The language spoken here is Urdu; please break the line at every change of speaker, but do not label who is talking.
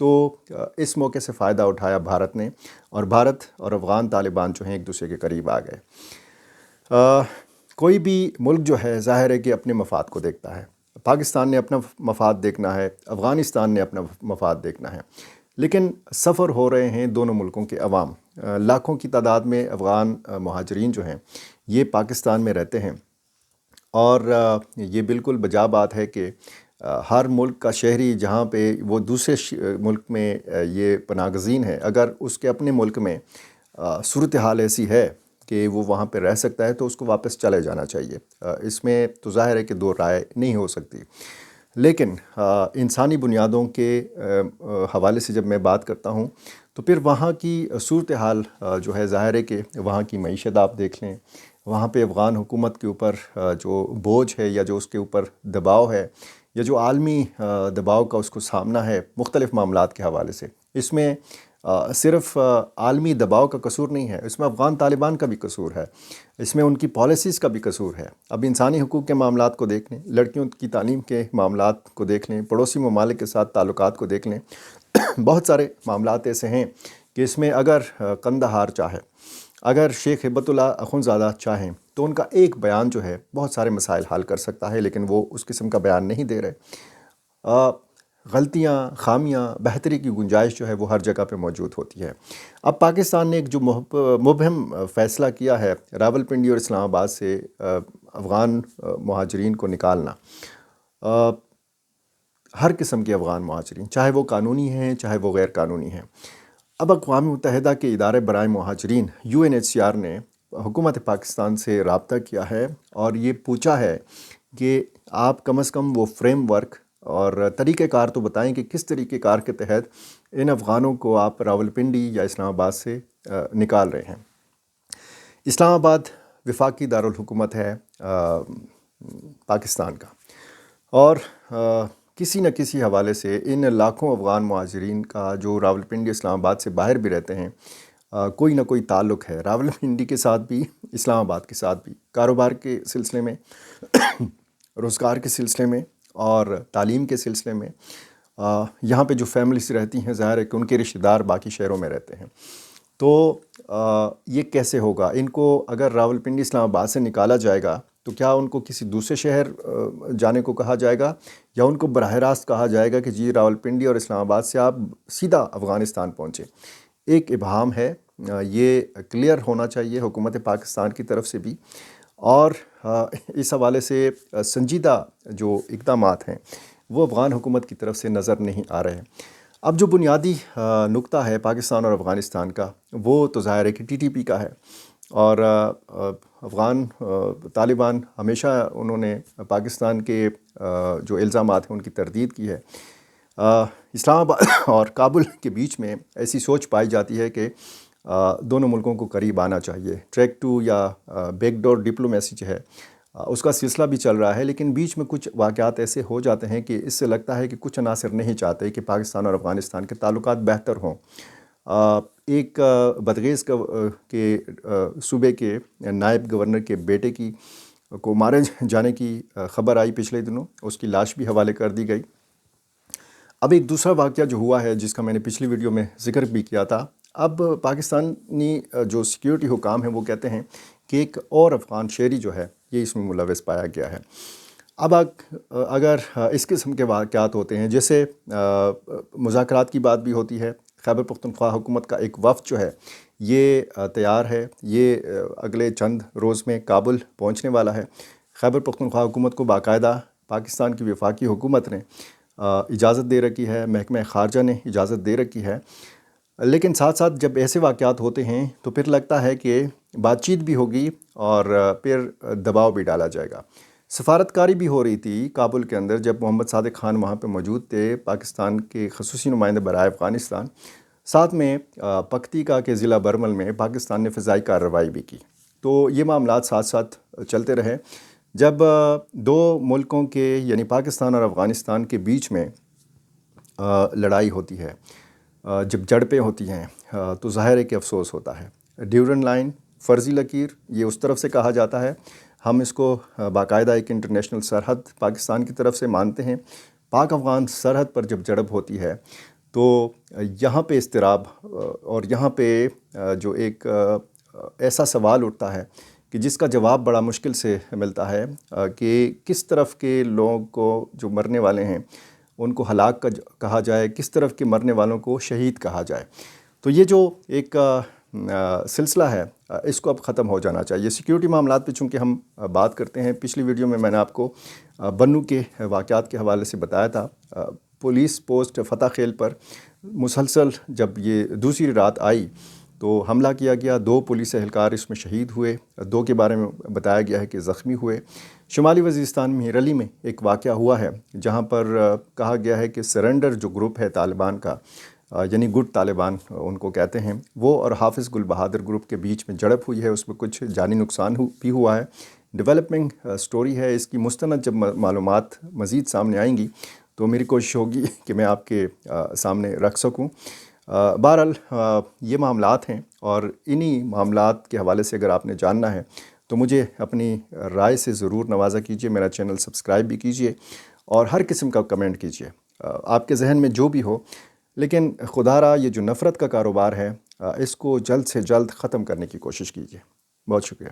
تو اس موقع سے فائدہ اٹھایا بھارت نے، اور بھارت اور افغان طالبان جو ہیں ایک دوسرے کے قریب آ گئے۔ کوئی بھی ملک جو ہے ظاہر ہے کہ اپنے مفاد کو دیکھتا ہے۔ پاکستان نے اپنا مفاد دیکھنا ہے، افغانستان نے اپنا مفاد دیکھنا ہے، لیکن سفر ہو رہے ہیں دونوں ملکوں کے عوام۔ لاکھوں کی تعداد میں افغان مہاجرین جو ہیں یہ پاکستان میں رہتے ہیں، اور یہ بالکل بجا بات ہے کہ ہر ملک کا شہری جہاں پہ وہ دوسرے ملک میں یہ پناہ گزین ہے، اگر اس کے اپنے ملک میں صورتحال ایسی ہے کہ وہ وہاں پہ رہ سکتا ہے تو اس کو واپس چلے جانا چاہیے۔ اس میں تو ظاہر ہے کہ دو رائے نہیں ہو سکتی، لیکن انسانی بنیادوں کے حوالے سے جب میں بات کرتا ہوں تو پھر وہاں کی صورتحال جو ہے ظاہر ہے کہ وہاں کی معیشت آپ دیکھ لیں، وہاں پہ افغان حکومت کے اوپر جو بوجھ ہے یا جو اس کے اوپر دباؤ ہے یا جو عالمی دباؤ کا اس کو سامنا ہے مختلف معاملات کے حوالے سے، اس میں صرف عالمی دباؤ کا قصور نہیں ہے، اس میں افغان طالبان کا بھی قصور ہے، اس میں ان کی پالیسیز کا بھی قصور ہے۔ اب انسانی حقوق کے معاملات کو دیکھ لیں، لڑکیوں کی تعلیم کے معاملات کو دیکھ لیں، پڑوسی ممالک کے ساتھ تعلقات کو دیکھ لیں، بہت سارے معاملات ایسے ہیں کہ اس میں اگر قندھار چاہے، اگر شیخ ہبت اللہ اخونزادہ چاہیں تو ان کا ایک بیان جو ہے بہت سارے مسائل حل کر سکتا ہے، لیکن وہ اس قسم کا بیان نہیں دے رہے۔ غلطیاں، خامیاں، بہتری کی گنجائش جو ہے وہ ہر جگہ پہ موجود ہوتی ہے۔ اب پاکستان نے ایک جو مبہم فیصلہ کیا ہے راولپنڈی اور اسلام آباد سے افغان مہاجرین کو نکالنا، ہر قسم کے افغان مہاجرین، چاہے وہ قانونی ہیں چاہے وہ غیر قانونی ہیں۔ اب اقوام متحدہ کے ادارے برائے مہاجرین UNHCR نے حکومت پاکستان سے رابطہ کیا ہے اور یہ پوچھا ہے کہ آپ کم از کم وہ فریم ورک اور طریقہ کار تو بتائیں کہ کس طریقہ کار کے تحت ان افغانوں کو آپ راولپنڈی یا اسلام آباد سے نکال رہے ہیں۔ اسلام آباد وفاقی دارالحکومت ہے پاکستان کا، اور کسی نہ کسی حوالے سے ان لاکھوں افغان مہاجرین کا جو راولپنڈی اسلام آباد سے باہر بھی رہتے ہیں کوئی نہ کوئی تعلق ہے راولپنڈی کے ساتھ بھی، اسلام آباد کے ساتھ بھی، کاروبار کے سلسلے میں، روزگار کے سلسلے میں اور تعلیم کے سلسلے میں۔ یہاں پہ جو فیملیز رہتی ہیں ظاہر ہے کہ ان کے رشتہ دار باقی شہروں میں رہتے ہیں، تو یہ کیسے ہوگا؟ ان کو اگر راولپنڈی اسلام آباد سے نکالا جائے گا تو کیا ان کو کسی دوسرے شہر جانے کو کہا جائے گا، یا ان کو براہ راست کہا جائے گا کہ جی راولپنڈی اور اسلام آباد سے آپ سیدھا افغانستان پہنچیں؟ ایک ابہام ہے، یہ کلیئر ہونا چاہیے حکومت پاکستان کی طرف سے بھی، اور اس حوالے سے سنجیدہ جو اقدامات ہیں وہ افغان حکومت کی طرف سے نظر نہیں آ رہے ہیں۔ اب جو بنیادی نقطہ ہے پاکستان اور افغانستان کا، وہ تو ظاہر ہے کہ TTP کا ہے، اور افغان طالبان ہمیشہ انہوں نے پاکستان کے جو الزامات ہیں ان کی تردید کی ہے۔ اسلام آباد اور کابل کے بیچ میں ایسی سوچ پائی جاتی ہے کہ دونوں ملکوں کو قریب آنا چاہیے، ٹریک ٹو یا بیک ڈور ڈپلومیسی جو ہے اس کا سلسلہ بھی چل رہا ہے، لیکن بیچ میں کچھ واقعات ایسے ہو جاتے ہیں کہ اس سے لگتا ہے کہ کچھ عناصر نہیں چاہتے کہ پاکستان اور افغانستان کے تعلقات بہتر ہوں۔ ایک بدغیز کے صوبے کے نائب گورنر کے بیٹے کو مارے جانے کی خبر آئی پچھلے دنوں، اس کی لاش بھی حوالے کر دی گئی۔ اب ایک دوسرا واقعہ جو ہوا ہے جس کا میں نے پچھلی ویڈیو میں ذکر بھی کیا تھا، اب پاکستانی جو سیکیورٹی حکام ہیں وہ کہتے ہیں کہ ایک اور افغان شہری جو ہے یہ اس میں ملوث پایا گیا ہے۔ اب اگر اس قسم کے واقعات ہوتے ہیں، جیسے مذاکرات کی بات بھی ہوتی ہے، خیبر پختونخوا حکومت کا ایک وفد جو ہے یہ تیار ہے، یہ اگلے چند روز میں کابل پہنچنے والا ہے۔ خیبر پختونخوا حکومت کو باقاعدہ پاکستان کی وفاقی حکومت نے اجازت دے رکھی ہے، محکمہ خارجہ نے اجازت دے رکھی ہے، لیکن ساتھ ساتھ جب ایسے واقعات ہوتے ہیں تو پھر لگتا ہے کہ بات چیت بھی ہوگی اور پھر دباؤ بھی ڈالا جائے گا۔ سفارتکاری بھی ہو رہی تھی کابل کے اندر جب محمد صادق خان وہاں پہ موجود تھے، پاکستان کے خصوصی نمائندے برائے افغانستان، ساتھ میں پکتیکا کے ضلع برمل میں پاکستان نے فضائی کارروائی بھی کی، تو یہ معاملات ساتھ ساتھ چلتے رہے۔ جب دو ملکوں کے یعنی پاکستان اور افغانستان کے بیچ میں لڑائی ہوتی ہے، جب جھڑپیں ہوتی ہیں تو ظاہر ہے کہ افسوس ہوتا ہے۔ ڈیورنڈ لائن، فرضی لکیر، یہ اس طرف سے کہا جاتا ہے، ہم اس کو باقاعدہ ایک انٹرنیشنل سرحد پاکستان کی طرف سے مانتے ہیں۔ پاک افغان سرحد پر جب جھڑپ ہوتی ہے تو یہاں پہ اضطراب اور یہاں پہ جو ایک ایسا سوال اٹھتا ہے کہ جس کا جواب بڑا مشکل سے ملتا ہے کہ کس طرف کے لوگ کو جو مرنے والے ہیں ان کو ہلاک کہا جائے، کس طرف کے مرنے والوں کو شہید کہا جائے۔ تو یہ جو ایک سلسلہ ہے اس کو اب ختم ہو جانا چاہیے۔ سیکیورٹی معاملات پہ چونکہ ہم بات کرتے ہیں، پچھلی ویڈیو میں نے آپ کو بنوں کے واقعات کے حوالے سے بتایا تھا۔ پولیس پوسٹ فتح خیل پر مسلسل جب یہ دوسری رات آئی تو حملہ کیا گیا، 2 پولیس اہلکار اس میں شہید ہوئے، 2 کے بارے میں بتایا گیا ہے کہ زخمی ہوئے۔ شمالی وزیرستان میں رلی میں ایک واقعہ ہوا ہے جہاں پر کہا گیا ہے کہ سرنڈر جو گروپ ہے طالبان کا، یعنی گڈ طالبان ان کو کہتے ہیں، وہ اور حافظ گل بہادر گروپ کے بیچ میں جھڑپ ہوئی ہے، اس میں کچھ جانی نقصان بھی ہوا ہے۔ ڈیولپنگ سٹوری ہے، اس کی مستند جب معلومات مزید سامنے آئیں گی تو میری کوشش ہوگی کہ میں آپ کے سامنے رکھ سکوں۔ بہرحال یہ معاملات ہیں، اور انہی معاملات کے حوالے سے اگر آپ نے جاننا ہے تو مجھے اپنی رائے سے ضرور نوازا کیجئے، میرا چینل سبسکرائب بھی کیجئے اور ہر قسم کا کمنٹ کیجئے آپ کے ذہن میں جو بھی ہو۔ لیکن خدا را یہ جو نفرت کا کاروبار ہے اس کو جلد سے جلد ختم کرنے کی کوشش کیجئے۔ بہت شکریہ۔